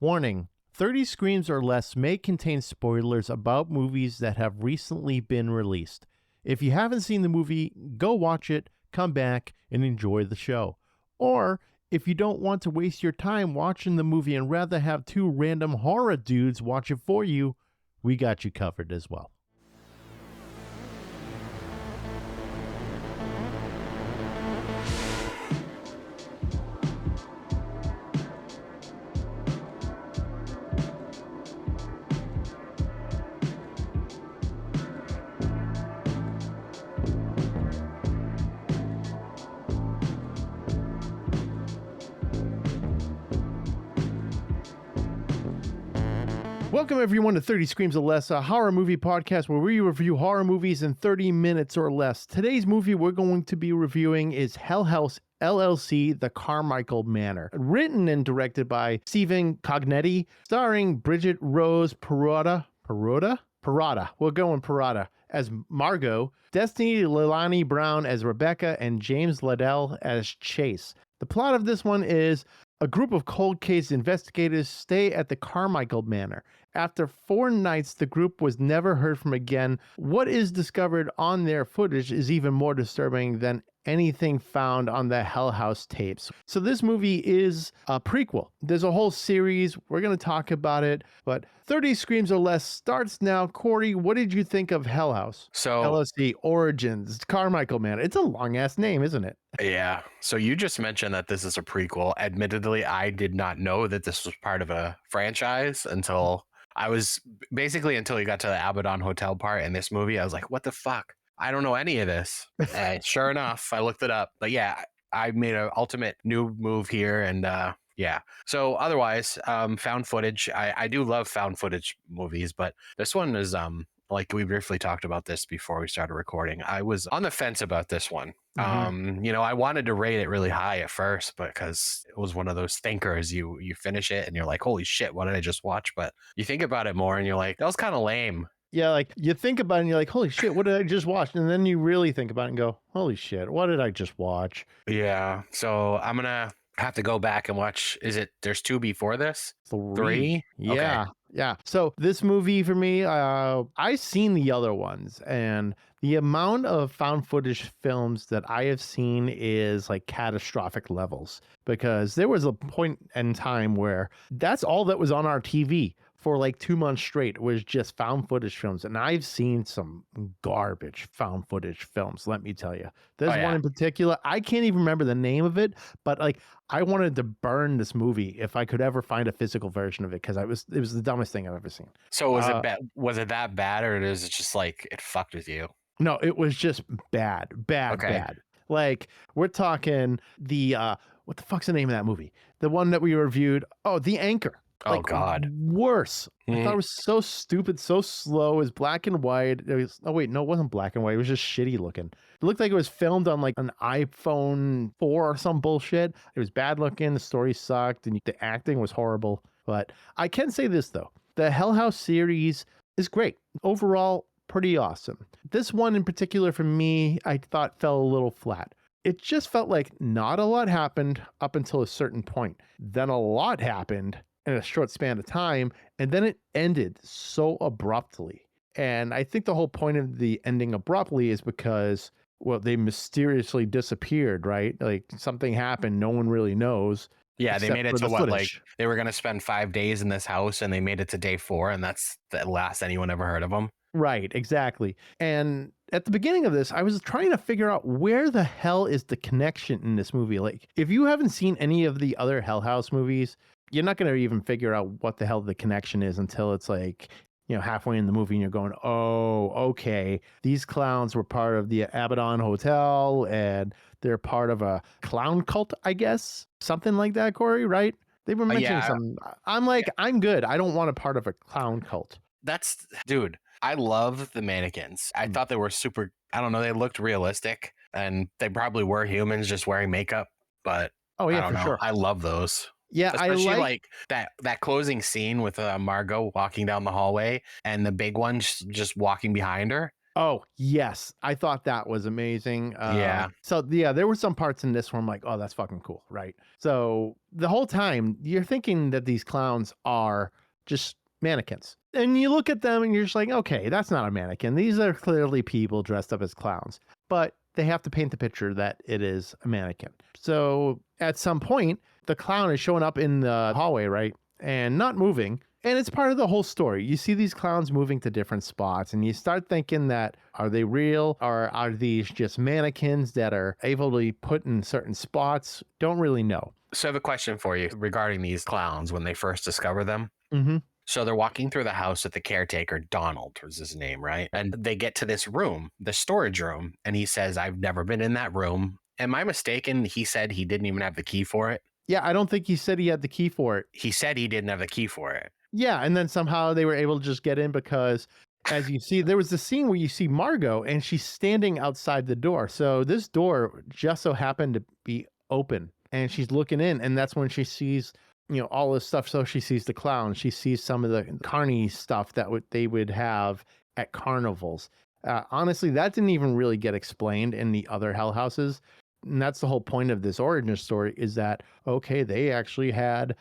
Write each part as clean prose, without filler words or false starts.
Warning: 30 Screams or Less may contain spoilers about movies that have recently been released. If you haven't seen the movie, go watch it, come back, and enjoy the show. Or, if you don't want to waste your time watching the movie and rather have two random horror dudes watch it for you, we got you covered as well. Welcome everyone to 30 Screams or Less, a horror movie podcast where we review horror movies in 30 minutes or less. Today's movie we're going to be reviewing is Hell House LLC, The Carmichael Manor. Written and directed by Stephen Cognetti, starring Bridget Rose Parada. We're going Parada as Margot, Destiny Leilani Brown as Rebecca, and James Liddell as Chase. The plot of this one is a group of cold case investigators stay at the Carmichael Manor. After 4 nights, the group was never heard from again. What is discovered on their footage is even more disturbing than anything found on the Hell House tapes. So this movie is a prequel. There's a whole series. We're going to talk about it, but 30 Screams or Less starts now. Corey, what did you think of Hell House? So LLC, Origins, Carmichael Manor. It's a long-ass name, isn't it? Yeah. So you just mentioned that this is a prequel. Admittedly, I did not know that this was part of a franchise until you got to the Abaddon Hotel part in this movie. I was like, what the fuck? I don't know any of this. And sure enough, I looked it up. But yeah, I made an ultimate new move here. And yeah. So otherwise, found footage. I do love found footage movies, but this one is like we briefly talked about this before we started recording. I was on the fence about this one. I wanted to rate it really high at first, but because it was one of those thinkers, you finish it and you're like, holy shit, what did I just watch? But you think about it more and you're like, that was kind of lame. Yeah, like you think about it and you're like, holy shit, what did I just watch? And then you really think about it and go, holy shit, what did I just watch? Yeah. So I'm going to have to go back and watch. There's 2 before this? 3? Yeah. Okay. Yeah. So this movie for me, I've seen the other ones, and the amount of found footage films that I have seen is like catastrophic levels, because there was a point in time where that's all that was on our TV for like 2 months straight was just found footage films. And I've seen some garbage found footage films, let me tell you. There's one in particular, I can't even remember the name of it, but like I wanted to burn this movie if I could ever find a physical version of it, because it was the dumbest thing I've ever seen. So was it that bad, or is it just like it fucked with you? No, it was just bad. Like we're talking the what the fuck's the name of that movie? The one that we reviewed. Oh, The Anchor. Oh God, worse. I thought it was so stupid, so slow. It was black and white. It wasn't black and white. It was just shitty looking. It looked like it was filmed on like an iPhone 4 or some bullshit. It was bad looking. The story sucked, and the acting was horrible. But I can say this though: the Hell House series is great overall. Pretty awesome. This one in particular for me, I thought fell a little flat. It just felt like not a lot happened up until a certain point. Then a lot happened in a short span of time, and then it ended so abruptly. And I think the whole point of the ending abruptly is because, well, they mysteriously disappeared, right? Like something happened, no one really knows. Yeah, they made it to like they were going to spend 5 days in this house, and they made it to day 4, and that's the last anyone ever heard of them. Right, exactly. And at the beginning of this, I was trying to figure out where the hell is the connection in this movie. Like, if you haven't seen any of the other Hell House movies, you're not going to even figure out what the hell the connection is until it's like, halfway in the movie and you're going, oh, okay, these clowns were part of the Abaddon Hotel and they're part of a clown cult, I guess. Something like that, Corey, right? They were mentioning something. I'm like, I'm good. I don't want a part of a clown cult. Dude, I love the mannequins. I thought they were super, I don't know, they looked realistic, and they probably were humans just wearing makeup, but oh yeah, for sure. I love those. Yeah, especially I like that closing scene with Margot walking down the hallway and the big one just walking behind her. Oh, yes. I thought that was amazing. Yeah. So yeah, there were some parts in this where I'm like, oh, that's fucking cool, right? So the whole time you're thinking that these clowns are just mannequins. And you look at them and you're just like, okay, that's not a mannequin. These are clearly people dressed up as clowns. But they have to paint the picture that it is a mannequin. So at some point, the clown is showing up in the hallway, right? And not moving. And it's part of the whole story. You see these clowns moving to different spots, and you start thinking that are they real or are these just mannequins that are able to be put in certain spots? Don't really know. So I have a question for you regarding these clowns when they first discover them. Mm-hmm. So they're walking through the house with the caretaker, Donald was his name, right? And they get to this room, the storage room, and he says, I've never been in that room. Am I mistaken? He said he didn't even have the key for it. Yeah, I don't think he said he had the key for it. He said he didn't have the key for it. Yeah, and then somehow they were able to just get in because, as you see, there was the scene where you see Margot and she's standing outside the door. So this door just so happened to be open and she's looking in, and that's when she sees, all this stuff. So she sees the clown. She sees some of the carny stuff that they would have at carnivals. Honestly, that didn't even really get explained in the other Hell Houses. And that's the whole point of this origin story is that, okay, they actually had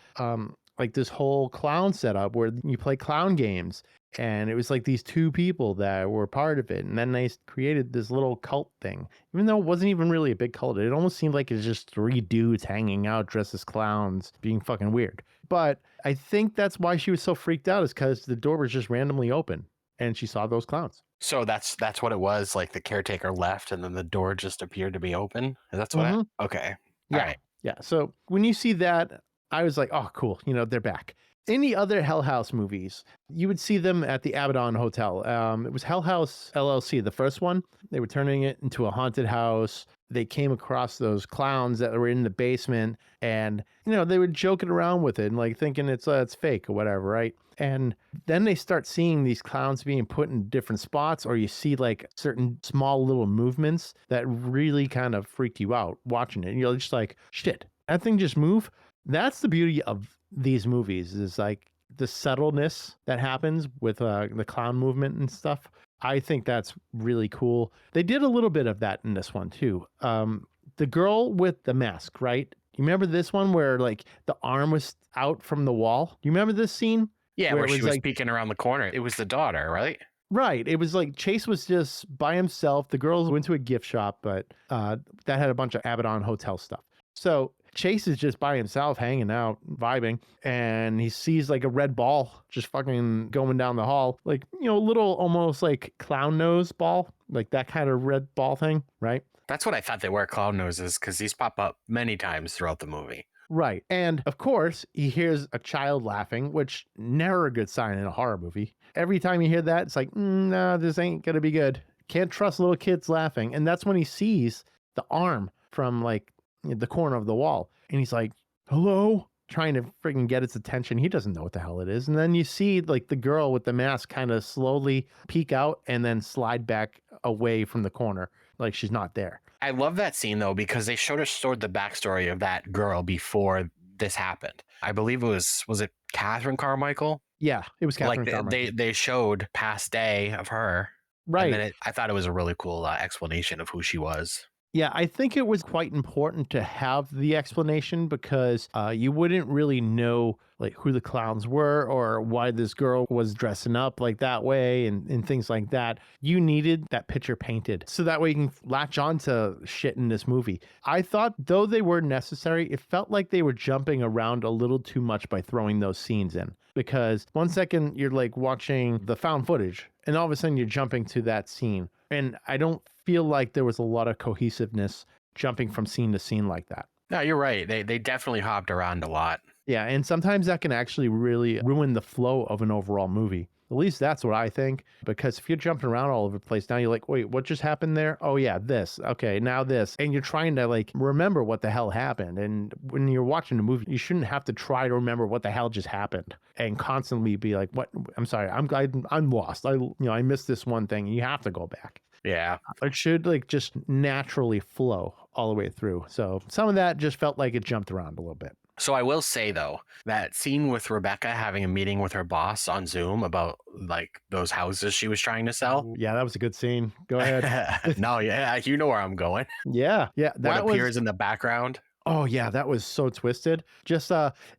like this whole clown setup where you play clown games. And it was like these two people that were part of it. And then they created this little cult thing, even though it wasn't even really a big cult. It almost seemed like it's just three dudes hanging out dressed as clowns being fucking weird. But I think that's why she was so freaked out, is because the door was just randomly open and she saw those clowns. So that's what it was. Like the caretaker left and then the door just appeared to be open. That's what okay. Yeah. All right. Yeah. So when you see that, I was like, oh, cool. They're back. In the other Hell House movies, you would see them at the Abaddon Hotel. It was Hell House LLC, the first one. They were turning it into a haunted house. They came across those clowns that were in the basement, and they were joking around with it and like thinking it's fake or whatever, right? And then they start seeing these clowns being put in different spots, or you see like certain small little movements that really kind of freaked you out watching it. And you're just like, shit, that thing just moved. That's the beauty of these movies, is like the subtleness that happens with the clown movement and stuff. I think that's really cool. They did a little bit of that in this one too. The girl with the mask, right? You remember this one where like the arm was out from the wall? You remember this scene? Yeah, where she was like peeking around the corner. It was the daughter, right? Right. It was like Chase was just by himself. The girls went to a gift shop, but that had a bunch of Abaddon Hotel stuff. So Chase is just by himself hanging out, vibing, and he sees like a red ball just fucking going down the hall. Like, little almost like clown nose ball, like that kind of red ball thing, right? That's what I thought they were, clown noses, because these pop up many times throughout the movie. Right. And of course, he hears a child laughing, which never a good sign in a horror movie. Every time you hear that, it's like, nah, this ain't going to be good. Can't trust little kids laughing. And that's when he sees the arm from like the corner of the wall. And he's like, hello? Trying to freaking get its attention. He doesn't know what the hell it is. And then you see like the girl with the mask kind of slowly peek out and then slide back away from the corner like she's not there. I love that scene though, because they showed us the backstory of that girl before this happened. I believe it was it Catherine Carmichael? Yeah, it was Catherine Carmichael. They showed past day of her. Right. And then I thought it was a really cool explanation of who she was. Yeah, I think it was quite important to have the explanation because you wouldn't really know like who the clowns were or why this girl was dressing up like that way and things like that. You needed that picture painted so that way you can latch on to shit in this movie. I thought though they were necessary, it felt like they were jumping around a little too much by throwing those scenes in. Because one second you're like watching the found footage and all of a sudden you're jumping to that scene. And I don't feel like there was a lot of cohesiveness jumping from scene to scene like that. No, you're right. They definitely hopped around a lot. Yeah, and sometimes that can actually really ruin the flow of an overall movie. At least that's what I think. Because if you're jumping around all over the place, now you're like, wait, what just happened there? Oh yeah, this. Okay, now this. And you're trying to like remember what the hell happened. And when you're watching a movie, you shouldn't have to try to remember what the hell just happened and constantly be like, what? I'm sorry, I'm lost. I missed this one thing. And you have to go back. Yeah. It should like just naturally flow all the way through. So some of that just felt like it jumped around a little bit. So I will say though, that scene with Rebecca having a meeting with her boss on Zoom about like those houses she was trying to sell. Yeah, that was a good scene. Go ahead. No, yeah, you know where I'm going. Yeah, yeah, What that was. appears in the background. Oh yeah, that was so twisted. Just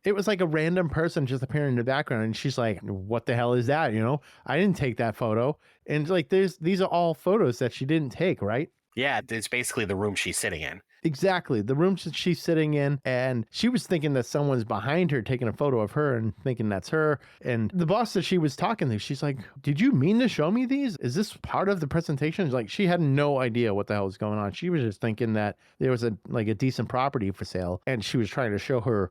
it was like a random person just appearing in the background, and she's like, "What the hell is that?" You know, I didn't take that photo, and like, these are all photos that she didn't take, right? Yeah, it's basically the room she's sitting in. Exactly. The room that she's sitting in, and she was thinking that someone's behind her taking a photo of her and thinking that's her. And the boss that she was talking to, she's like, "Did you mean to show me these? Is this part of the presentation?" Like, she had no idea what the hell was going on. She was just thinking that there was a decent property for sale, and she was trying to show her,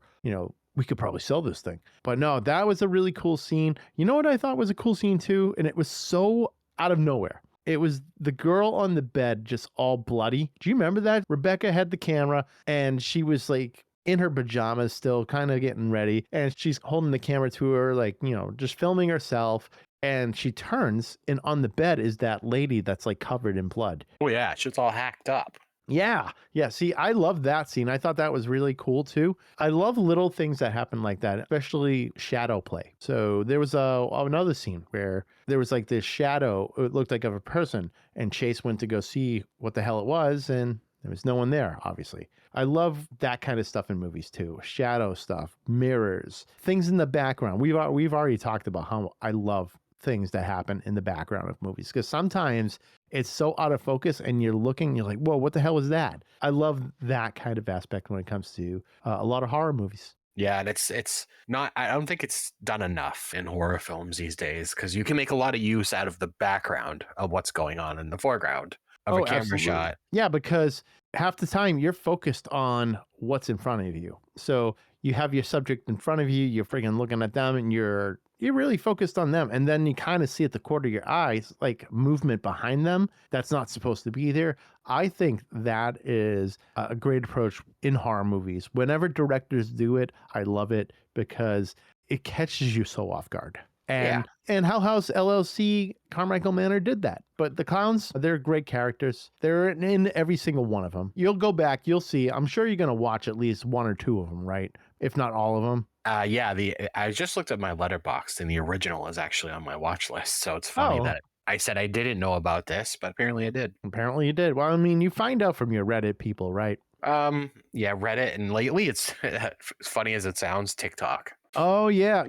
we could probably sell this thing. But no, that was a really cool scene. You know what I thought was a cool scene too? And it was so out of nowhere. It was the girl on the bed, just all bloody. Do you remember that? Rebecca had the camera and she was like in her pajamas, still kind of getting ready. And she's holding the camera to her, like, just filming herself. And she turns, and on the bed is that lady that's like covered in blood. Oh yeah, shit's all hacked up. Yeah. Yeah. See, I love that scene. I thought that was really cool too. I love little things that happen like that, especially shadow play. So there was another scene where there was like this shadow, it looked like of a person, and Chase went to go see what the hell it was, and there was no one there, obviously. I love that kind of stuff in movies too. Shadow stuff, mirrors, things in the background. We've already talked about how I love things that happen in the background of movies, because sometimes it's so out of focus and you're like, whoa, what the hell is that? I love that kind of aspect when it comes to a lot of horror movies. Yeah, and it's not. I don't think it's done enough in horror films these days because you can make a lot of use out of the background of what's going on in the foreground of a Oh, camera absolutely. shot. Yeah, because half the time you're focused on what's in front of you. So you have your subject in front of you, you're freaking looking at them, and you're really focused on them. And then you kind of see at the corner of your eyes, like movement behind them that's not supposed to be there. I think that is a great approach in horror movies. Whenever directors do it, I love it because it catches you so off guard. Yeah. And Hell House LLC, Carmichael Manor did that. But the clowns, they're great characters. They're in every single one of them. You'll go back, you'll see. I'm sure you're going to watch at least one or two of them, right? If not all of them. Yeah. I just looked at my letterbox and the original is actually on my watch list. So it's funny Oh, that I said I didn't know about this, but apparently I did. apparently you did. Well, I mean, you find out from your Reddit people, right? Yeah, Reddit, and lately it's as funny as it sounds, TikTok. Oh, yeah.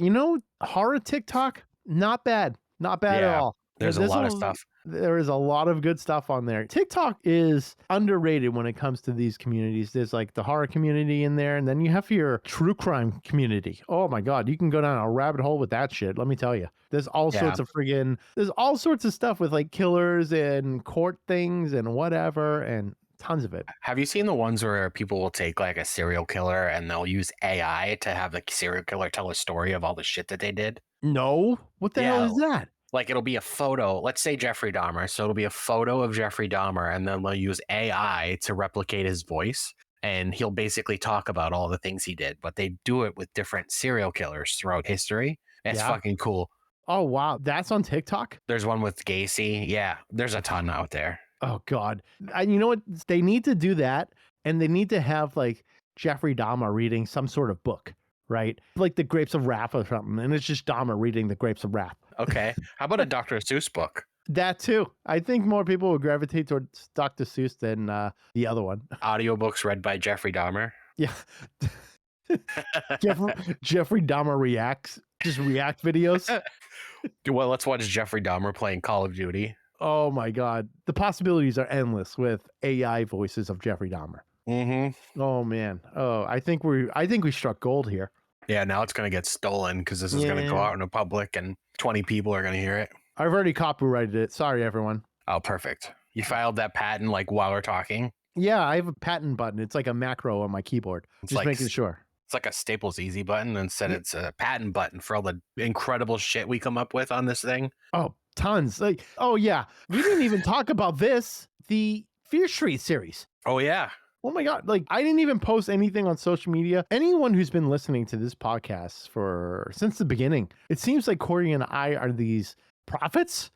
Horror TikTok, not bad. Not bad at Yeah, all. there's a lot of stuff. There is a lot of good stuff on there. TikTok is underrated when it comes to these communities. There's like the horror community in there, and then you have your true crime community. Oh my God, you can go down a rabbit hole with that shit. Let me tell you. There's all Yeah. sorts of there's all sorts of stuff with like killers and court things and whatever, and tons of it. Have you seen the ones where people will take like a serial killer and they'll use AI to have the serial killer tell a story of all the shit that they did? No, what the hell Yeah, is that? like it'll be a photo, let's say Jeffrey Dahmer. So it'll be a photo of Jeffrey Dahmer, and then they'll use AI to replicate his voice. And he'll basically talk about all the things he did, but they do it with different serial killers throughout history. It's Yeah. fucking cool. Oh wow, that's on TikTok. There's one with Gacy. Yeah, there's a ton out there. Oh God, you know what? They need to do that, and they need to have like Jeffrey Dahmer reading some sort of book, right? Like the Grapes of Wrath or something, and it's just Dahmer reading the Grapes of Wrath. Okay. How about a Dr. Seuss book? That too. I think more people would gravitate towards Dr. Seuss than the other one. Audiobooks read by Jeffrey Dahmer. Yeah. Jeffrey Dahmer reacts, just react videos. Well, let's watch Jeffrey Dahmer playing Call of Duty. Oh my God. The possibilities are endless with AI voices of Jeffrey Dahmer. Mm-hmm. Oh man. Oh, I think we struck gold here. Yeah, now it's going to get stolen because this is going to go out in the public and 20 people are going to hear it. I've already copyrighted it. Sorry, everyone. Oh, perfect. You filed that patent like while we're talking? Yeah, I have a patent button. It's like a macro on my keyboard. It's Just like making sure. It's like a Staples Easy button. Instead, it's a patent button for all the incredible shit we come up with on this thing. Oh, tons. Like, oh yeah, we didn't even talk about this. The Fear Street series. Oh, yeah. Oh my God. Like, I didn't even post anything on social media. Anyone who's been listening to this podcast since the beginning, it seems like Corey and I are these prophets.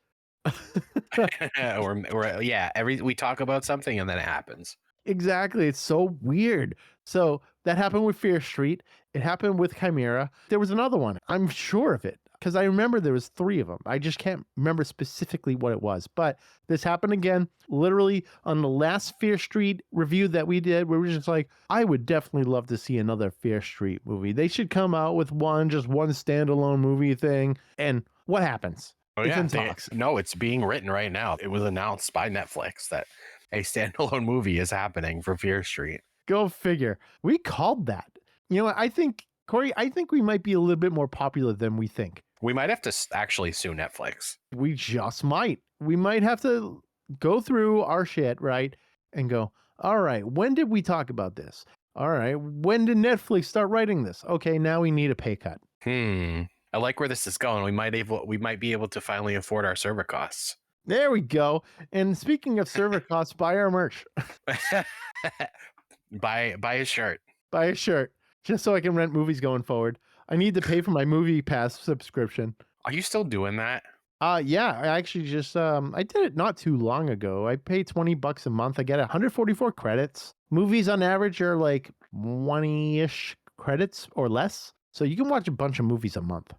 we talk about something and then it happens. Exactly. It's so weird. So That happened with Fear Street. It happened with Chimera. There was another one. I'm sure of it because I remember there was 3 of them. I just can't remember specifically what it was. But this happened again, literally on the last Fear Street review that we did. We were just like, I would definitely love to see another Fear Street movie. They should come out with just one standalone movie thing. And what happens? Oh It's yeah, in talks. no, it's being written right now. It was announced by Netflix that a standalone movie is happening for Fear Street. Go figure. We called that. You know what? I think, Corey, I think we might be a little bit more popular than we think. We might have to actually sue Netflix. We just might. We might have to go through our shit, right? And go, all right, when did we talk about this? All right, when did Netflix start writing this? Okay, now we need a pay cut. I like where this is going. We might be able to finally afford our server costs. There we go. And speaking of server costs, buy our merch. Buy a shirt. Buy a shirt just so I can rent movies going forward. I need to pay for my Movie Pass subscription. Are you still doing that? Yeah, I actually just I did it not too long ago. I pay $20 a month. I get 144 credits. Movies on average are like 20-ish credits or less. So you can watch a bunch of movies a month.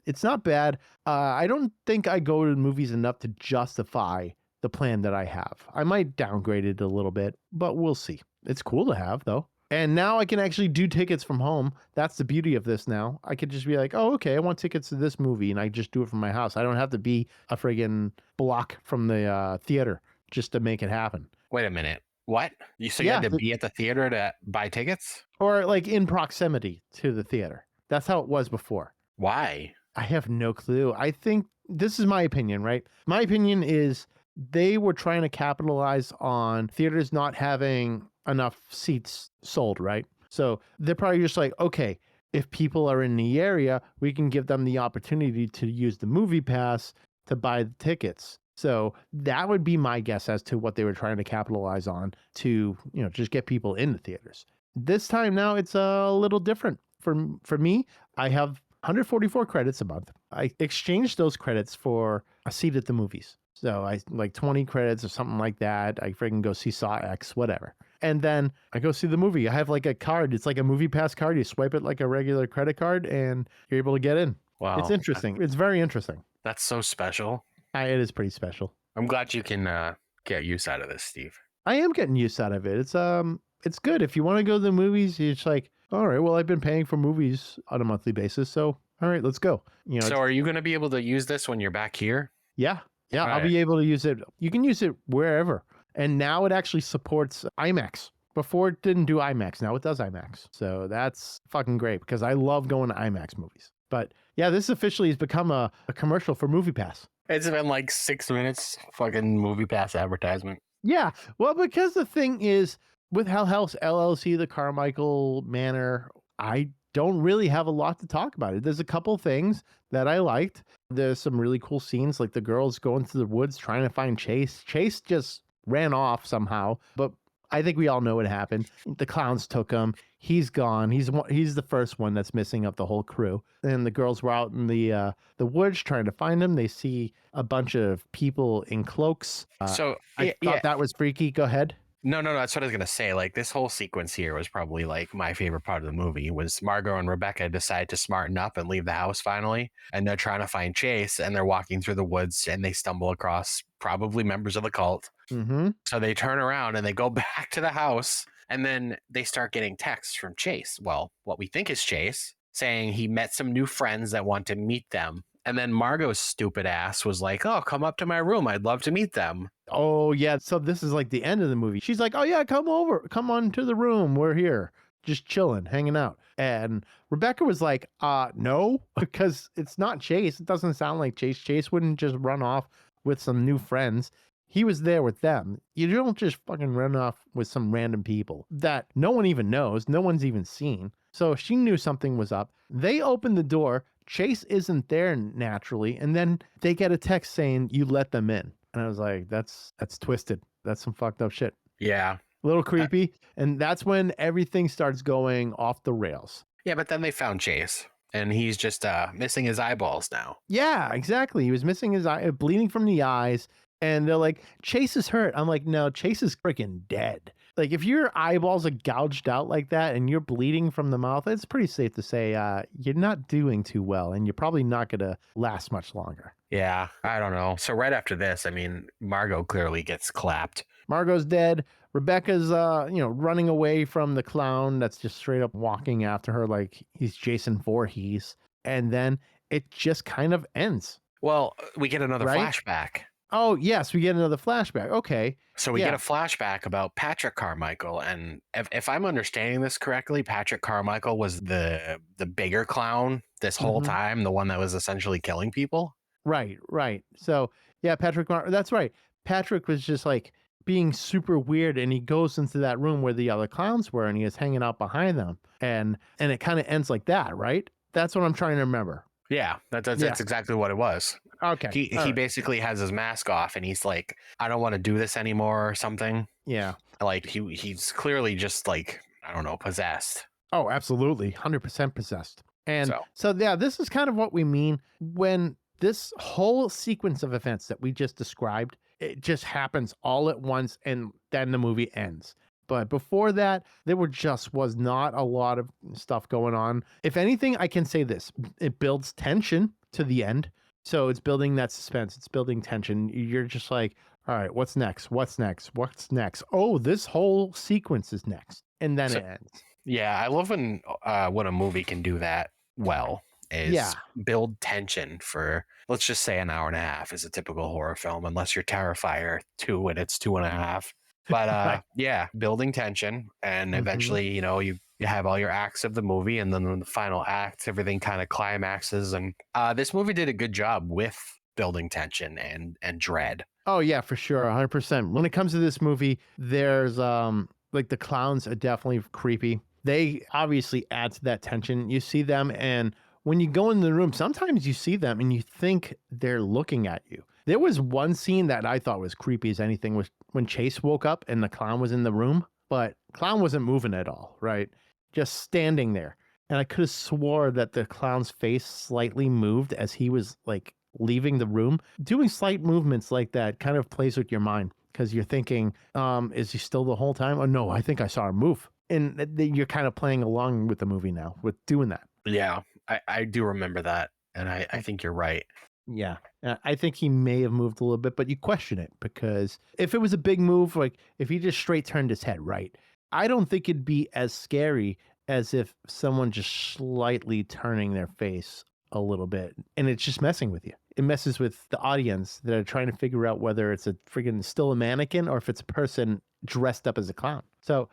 It's not bad. I don't think I go to the movies enough to justify the plan that I have. I might downgrade it a little bit, but we'll see. It's cool to have though. And now I can actually do tickets from home. That's the beauty of this now. I could just be like, oh, okay, I want tickets to this movie, and I just do it from my house. I don't have to be a friggin' block from the theater just to make it happen. Wait a minute. What? You had to be at the theater to buy tickets? Or like in proximity to the theater. That's how it was before. Why? I have no clue. I think this is my opinion, right? My opinion is they were trying to capitalize on theaters not having enough seats sold, right? So they're probably just like, okay, if people are in the area, we can give them the opportunity to use the Movie Pass to buy the tickets. So that would be my guess as to what they were trying to capitalize on to, just get people in the theaters. This time now it's a little different. For me, I have 144 credits a month. I exchanged those credits for a seat at the movies. So I like 20 credits or something like that. I freaking go see Saw X, whatever. And then I go see the movie. I have like a card. It's like a Movie Pass card. You swipe it like a regular credit card and you're able to get in. Wow. It's interesting. It's very interesting. That's so special. It is pretty special. I'm glad you can get use out of this, Steve. I am getting use out of it. It's good. If you want to go to the movies, it's like, all right, well, I've been paying for movies on a monthly basis. So, all right, let's go. So are you going to be able to use this when you're back here? Yeah. Yeah, All I'll be able to use it. You can use it wherever. And now it actually supports IMAX. Before it didn't do IMAX. Now it does IMAX. So that's fucking great because I love going to IMAX movies. But yeah, this officially has become a commercial for Movie Pass. It's been like 6 minutes fucking Movie Pass advertisement. Yeah. Well, because the thing is with Hell House LLC, the Carmichael Manor, I don't really have a lot to talk about it. There's a couple things that I liked. There's some really cool scenes, like the girls going through the woods trying to find Chase. Chase just ran off somehow, but I think we all know what happened. The clowns took him. He's gone. He's the first one that's missing of the whole crew. And the girls were out in the woods trying to find him. They see a bunch of people in cloaks. I thought that was freaky. Go ahead. No, that's what I was gonna say. Like this whole sequence here was probably like my favorite part of the movie. Was Margot and Rebecca decide to smarten up and leave the house finally, and they're trying to find Chase, and they're walking through the woods, and they stumble across probably members of the cult. Mm-hmm. So they turn around and they go back to the house, and then they start getting texts from Chase. Well, what we think is Chase saying he met some new friends that want to meet them. And then Margot's stupid ass was like, oh, come up to my room. I'd love to meet them. Oh, yeah. So this is like the end of the movie. She's like, oh, yeah, come over. Come on to the room. We're here. Just chilling, hanging out. And Rebecca was like, no, because it's not Chase. It doesn't sound like Chase. Chase wouldn't just run off with some new friends. He was there with them. You don't just fucking run off with some random people that no one even knows. No one's even seen. So she knew something was up. They opened the door. Chase isn't there naturally. And then they get a text saying, you let them in. And I was like, that's twisted. That's some fucked up shit. Yeah. A little creepy. And that's when everything starts going off the rails. Yeah, but then they found Chase. And he's just missing his eyeballs now. Yeah, exactly. He was missing his eye, bleeding from the eyes. And they're like, Chase is hurt. I'm like, no, Chase is freaking dead. Like if your eyeballs are gouged out like that and you're bleeding from the mouth, it's pretty safe to say you're not doing too well and you're probably not going to last much longer. Yeah, I don't know. So right after this, I mean, Margot clearly gets clapped. Margot's dead. Rebecca's running away from the clown that's just straight up walking after her like he's Jason Voorhees. And then it just kind of ends. Well, we get another Right? flashback. Oh, yes, we get another flashback. Okay. So we Yeah. get a flashback about Patrick Carmichael, and if I'm understanding this correctly, Patrick Carmichael was the bigger clown this whole Mhm. time, the one that was essentially killing people. Right, right. So, yeah, that's right. Patrick was just like being super weird and he goes into that room where the other clowns were and he is hanging out behind them. And it kind of ends like that, right? That's what I'm trying to remember. Yeah, that's Yeah. exactly what it was. Okay. He all right. basically has his mask off and he's like, I don't want to do this anymore or something. Yeah. Like he's clearly just like, I don't know, possessed. Oh, absolutely. 100% possessed. And So so, yeah, this is kind of what we mean when this whole sequence of events that we just described, it just happens all at once and then the movie ends. But before that, there was not a lot of stuff going on. If anything, I can say this. It builds tension to the end. So it's building that suspense. It's building tension. You're just like, all right, what's next? What's next? What's next? Oh, this whole sequence is next. And then So- it ends. yeah, I love when a movie can do that well. Is Yeah. build tension for, let's just say, an hour and a half is a typical horror film, unless you're Terrifier 2 and it's 2.5. But Right. yeah, building tension, and Mhm. eventually, you have all your acts of the movie, and then in the final act, everything kind of climaxes. And this movie did a good job with building tension and dread. Oh yeah, for sure, 100%. When it comes to this movie, there's like the clowns are definitely creepy. They obviously add to that tension. You see them, and when you go in the room, sometimes you see them and you think they're looking at you. There was one scene that I thought was creepy as anything was when Chase woke up and the clown was in the room, but clown wasn't moving at all, right? Just standing there. And I could have swore that the clown's face slightly moved as he was like leaving the room. Doing slight movements like that kind of plays with your mind because you're thinking, is he still the whole time? Oh no, I think I saw him move. And you're kind of playing along with the movie now with doing that. Yeah, I do remember that, and I think you're right. Yeah. I think he may have moved a little bit, but you question it because if it was a big move, like if he just straight turned his head right, I don't think it'd be as scary as if someone just slightly turning their face a little bit and it's just messing with you. It messes with the audience that are trying to figure out whether it's a friggin' still a mannequin or if it's a person dressed up as a clown. So,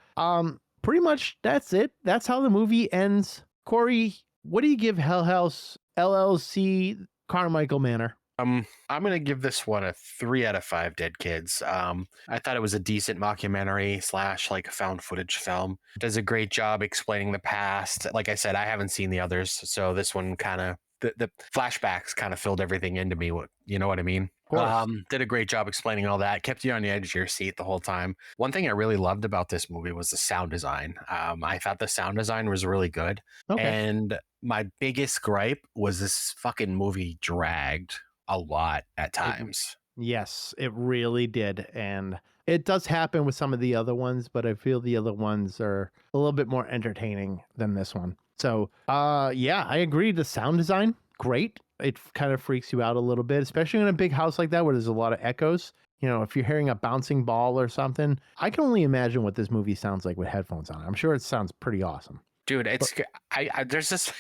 pretty much that's it. That's how the movie ends. Corey, what do you give Hell House LLC Carmichael Manor? I'm gonna give this one a 3 out of 5 dead kids. I thought it was a decent mockumentary / like a found footage film. Does a great job explaining the past. Like I said, I haven't seen the others, so this one kind of the flashbacks kind of filled everything into me. You know what I mean? Of course. Did a great job explaining all that. Kept you on the edge of your seat the whole time. One thing I really loved about this movie was the sound design. I thought the sound design was really good. Okay. And my biggest gripe was this fucking movie dragged a lot at times. Yes, it really did. And it does happen with some of the other ones, but I feel the other ones are a little bit more entertaining than this one. So, yeah, I agree. The sound design, great. It kind of freaks you out a little bit, especially in a big house like that where there's a lot of echoes. You know, if you're hearing a bouncing ball or something, I can only imagine what this movie sounds like with headphones on. I'm sure it sounds pretty awesome. Dude, it's I there's this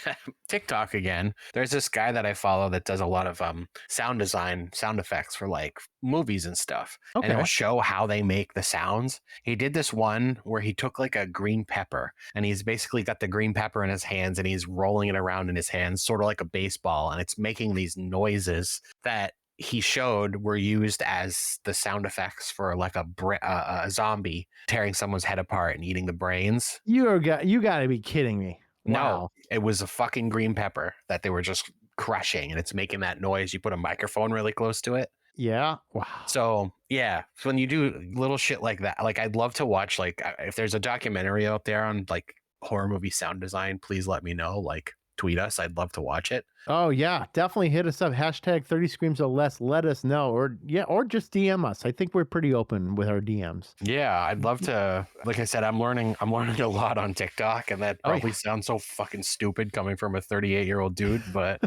TikTok again. There's this guy that I follow that does a lot of sound design, sound effects for like movies and stuff. And Okay. it'll show how they make the sounds. He did this one where he took like a green pepper and he's basically got the green pepper in his hands and he's rolling it around in his hands, sort of like a baseball, and it's making these noises that he showed were used as the sound effects for like a zombie tearing someone's head apart and eating the brains. You got to be kidding me. Wow. No, it was a fucking green pepper that they were just crushing and it's making that noise. You put a microphone really close to it. Yeah. Wow. So yeah, so when you do little shit like that, like I'd love to watch, like if there's a documentary out there on like horror movie sound design, please let me know. Like tweet us. I'd love to watch it. Oh yeah, definitely hit us up. Hashtag 30 screams or less. Let us know, or just DM us. I think we're pretty open with our DMs. Yeah, I'd love to. Like I said, I'm learning a lot on TikTok, and that Oh, probably sounds so fucking stupid coming from a 38-year-old dude, but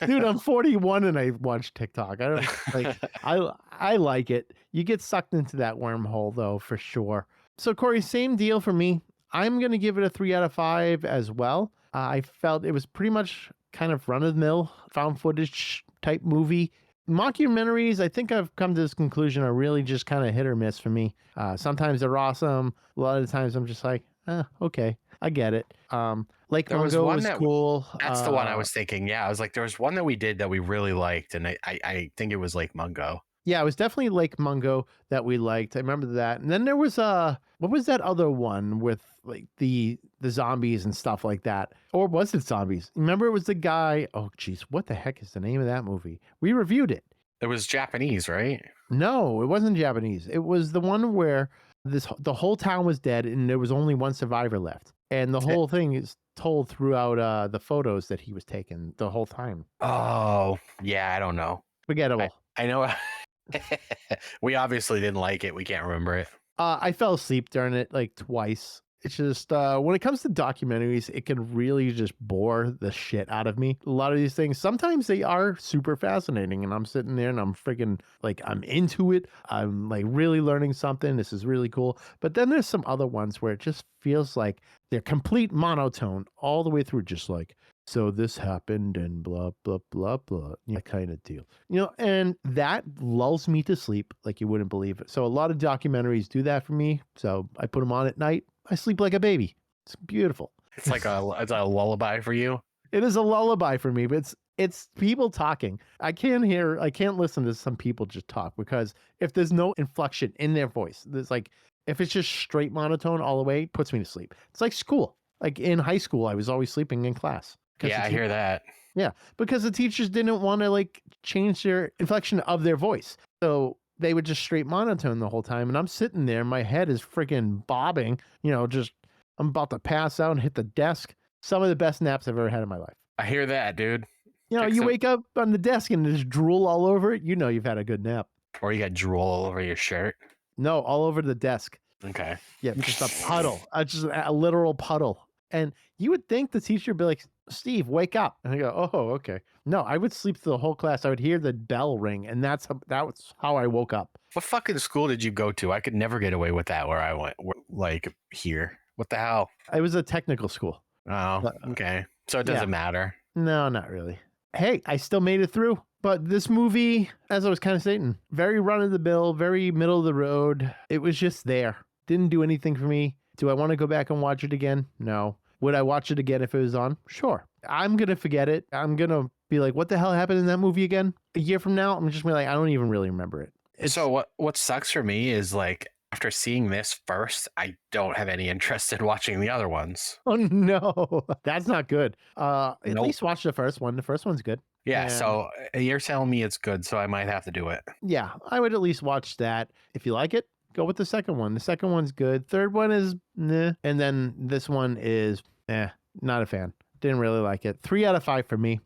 dude, I'm 41 and I watch TikTok. I don't like. I like it. You get sucked into that wormhole though, for sure. So Corey, same deal for me. I'm gonna give it a 3 out of 5 as well. I felt it was pretty much kind of run of the mill found footage type movie. Mockumentaries, I think I've come to this conclusion, are really just kind of hit or miss for me. Sometimes they're awesome. A lot of the times I'm just like, okay, I get it. Lake there was Mungo one was that cool. that's the one I was thinking. Yeah, I was like, there was one that we did that we really liked, and I think it was Lake Mungo. Yeah, it was definitely Lake Mungo that we liked. I remember that. And then there was what was that other one with like the zombies and stuff like that? Or was it zombies? Remember it was the guy, oh geez, what the heck is the name of that movie? We reviewed it. It was Japanese, right? No, it wasn't Japanese. It was the one where the whole town was dead and there was only one survivor left. And the whole thing is told throughout the photos that he was taking the whole time. Oh, yeah, I don't know. Forgettable. I know. We obviously didn't like it. We can't remember it. I fell asleep during it like twice. It's just when it comes to documentaries, it can really just bore the shit out of me. A lot of these things, sometimes they are super fascinating, and I'm sitting there and I'm freaking like I'm into it. I'm like really learning something. This is really cool. But then there's some other ones where it just feels like they're complete monotone all the way through, just like, so this happened and blah blah blah blah, that kind of deal, and that lulls me to sleep like you wouldn't believe it. So a lot of documentaries do that for me, so I put them on at night. I sleep like a baby. It's beautiful. It's like it's a lullaby for you. It is a lullaby for me, but it's people talking. I can't listen to some people just talk, because if there's no inflection in their voice, there's like, if it's just straight monotone all the way, it puts me to sleep. It's like school. Like in high school, I was always sleeping in class. Yeah, I hear that. Yeah, because the teachers didn't want to like change their inflection of their voice. So they would just straight monotone the whole time. And I'm sitting there, my head is freaking bobbing, just I'm about to pass out and hit the desk. Some of the best naps I've ever had in my life. I hear that, dude. You wake up on the desk and there's drool all over it. You've had a good nap. Or you got drool all over your shirt. No, all over the desk. Okay. Yeah, just a puddle. Just a literal puddle. And you would think the teacher would be like, Steve, wake up. And I go, oh, okay. No, I would sleep through the whole class. I would hear the bell ring, and that was how I woke up. What fucking school did you go to? I could never get away with that where I went, like here. What the hell? It was a technical school. Oh, okay. So it doesn't matter. No, not really. Hey, I still made it through. But this movie, as I was kind of saying, very run of the mill, very middle of the road. It was just there. Didn't do anything for me. Do I want to go back and watch it again? No. Would I watch it again if it was on? Sure. I'm going to forget it. I'm going to be like, what the hell happened in that movie again? A year from now, I'm just going to be like, I don't even really remember it. So what sucks for me is like, after seeing this first, I don't have any interest in watching the other ones. Oh, no. That's not good. At least watch the first one. The first one's good. Yeah, so you're telling me it's good, so I might have to do it. Yeah, I would at least watch that. If you like it, go with the second one. The second one's good. Third one is nah. And then this one is not a fan. Didn't really like it. 3 out of 5 for me.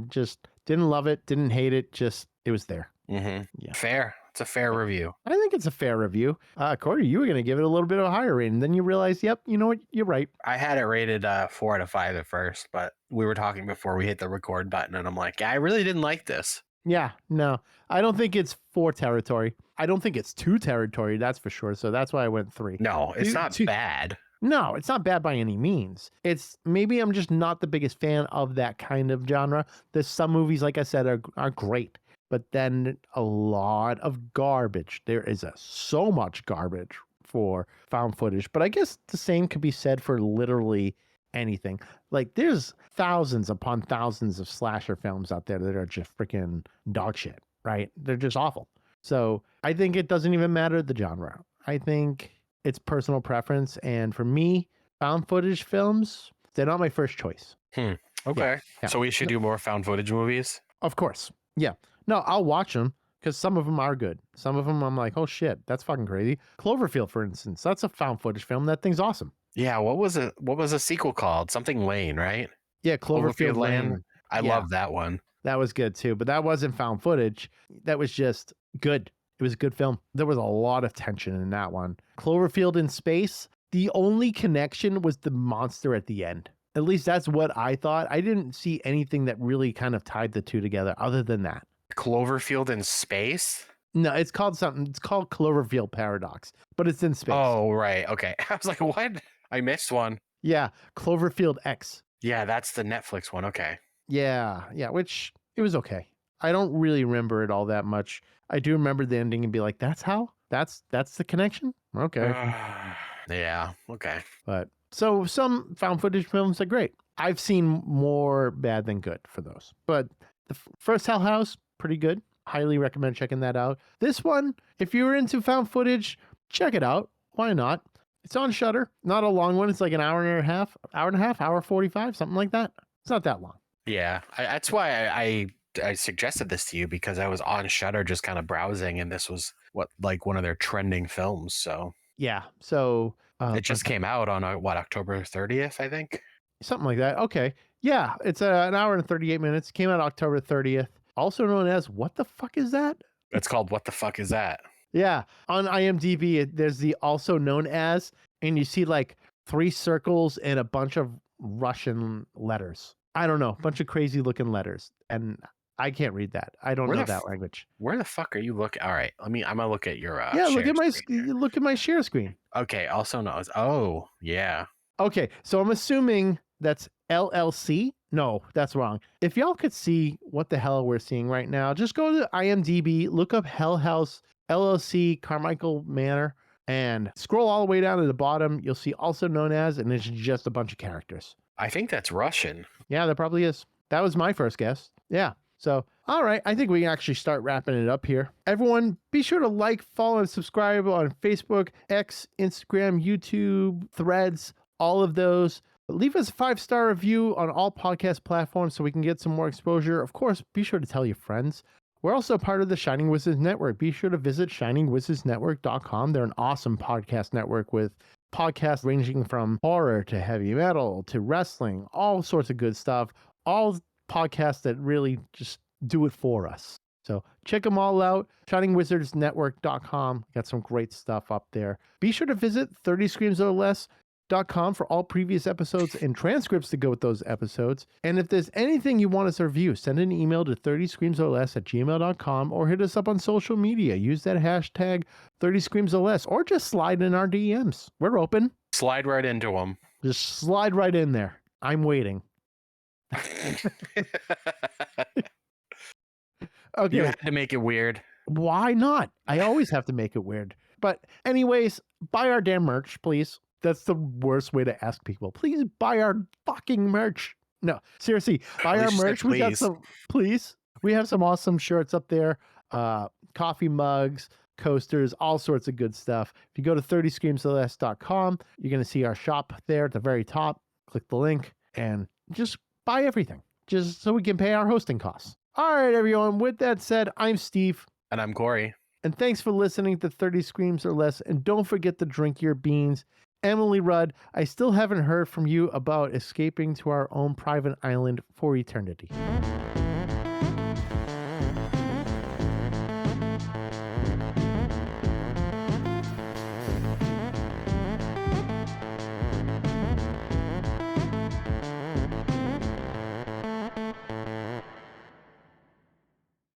Just didn't love it. Didn't hate it. Just it was there. Mm-hmm. Yeah. Fair. It's a fair review. I think it's a fair review. Corey, you were going to give it a little bit of a higher rating. Then you realized, yep, you know what? You're right. I had it rated 4 out of 5 at first, but we were talking before we hit the record button, and I'm like, I really didn't like this. Yeah, no. I don't think it's 4 territory. I don't think it's 2 territory, that's for sure. So that's why I went 3. No, it's not bad. No, it's not bad by any means. It's maybe I'm just not the biggest fan of that kind of genre. There's some movies, like I said, are great, but then a lot of garbage. There is so much garbage for found footage, but I guess the same could be said for literally anything. Like there's thousands upon thousands of slasher films out there that are just freaking dog shit, right? They're just awful. So I think it doesn't even matter the genre. I think it's personal preference. And for me, found footage films, they're not my first choice. Okay. Yeah. So we should do more found footage movies? Of course. Yeah. No, I'll watch them because some of them are good. Some of them I'm like, oh shit, that's fucking crazy. Cloverfield, for instance, that's a found footage film. That thing's awesome. Yeah. What was a sequel called? Something Lane, right? Yeah, Cloverfield Lane. I Yeah. love that one. That was good too, but that wasn't found footage. That was just good. It was a good film. There was a lot of tension in that one. Cloverfield in space, the only connection was the monster at the end. At least that's what I thought. I didn't see anything that really kind of tied the two together other than that. Cloverfield in space? No, it's called something. It's called Cloverfield Paradox, but it's in space. Oh, right. Okay. I was like, what? I missed one. Yeah, Cloverfield X. Yeah, that's the Netflix one. Okay. Yeah, which it was okay. I don't really remember it all that much. I do remember the ending and be like, that's how? That's the connection? Okay. Yeah, okay. But so some found footage films are great. I've seen more bad than good for those. But the first Hell House, pretty good. Highly recommend checking that out. This one, if you're into found footage, check it out. Why not? It's on Shudder. Not a long one. It's like an hour and a half, hour 45, something like that. It's not that long. Yeah, that's why I suggested this to you, because I was on Shudder just kind of browsing, and this was like one of their trending films. So yeah, so it just came out on October 30th, I think. Something like that. Okay, yeah, it's an hour and 38 minutes. Came out October 30th. Also known as What the Fuck Is That? It's called What the Fuck Is That? Yeah, on IMDb, there's the also known as, and you see like 3 circles and a bunch of Russian letters. I don't know, a bunch of crazy looking letters, and I can't read that. I don't know that language. Where the fuck are you looking? All right, I'm gonna look at your yeah. Look at my share screen. Okay. Also known as, oh yeah. Okay, so I'm assuming that's LLC. No, that's wrong. If y'all could see what the hell we're seeing right now, just go to IMDb, look up Hell House LLC Carmichael Manor, and scroll all the way down to the bottom. You'll see also known as, and it's just a bunch of characters. I think that's Russian. Yeah, there probably is. That was my first guess. Yeah. So, all right. I think we can actually start wrapping it up here. Everyone, be sure to like, follow, and subscribe on Facebook, X, Instagram, YouTube, Threads, all of those. Leave us a 5-star review on all podcast platforms so we can get some more exposure. Of course, be sure to tell your friends. We're also part of the Shining Wizards Network. Be sure to visit shiningwizardsnetwork.com. They're an awesome podcast network with podcasts ranging from horror to heavy metal to wrestling, all sorts of good stuff. All podcasts that really just do it for us. So check them all out. shiningwizardsnetwork.com. Got some great stuff up there. Be sure to visit 30screamsorless.com for all previous episodes and transcripts to go with those episodes. And if there's anything you want us to review, send an email to 30screamsorless@gmail.com or hit us up on social media. Use that hashtag 30screamsorless or just slide in our DMs. We're open. Slide right into them. Just slide right in there. I'm waiting. Okay. You had to make it weird. Why not? I always have to make it weird. But anyways, buy our damn merch, please. That's the worst way to ask people. Please buy our fucking merch. No, seriously, buy our merch. We got some, please. We have some awesome shirts up there. Coffee mugs, coasters, all sorts of good stuff. If you go to 30screamsorless.com, you're going to see our shop there at the very top. Click the link and just buy everything, just so we can pay our hosting costs. All right, everyone. With that said, I'm Steve. And I'm Corey. And thanks for listening to 30 Screams or Less. And don't forget to drink your beans. Emily Rudd, I still haven't heard from you about escaping to our own private island for eternity.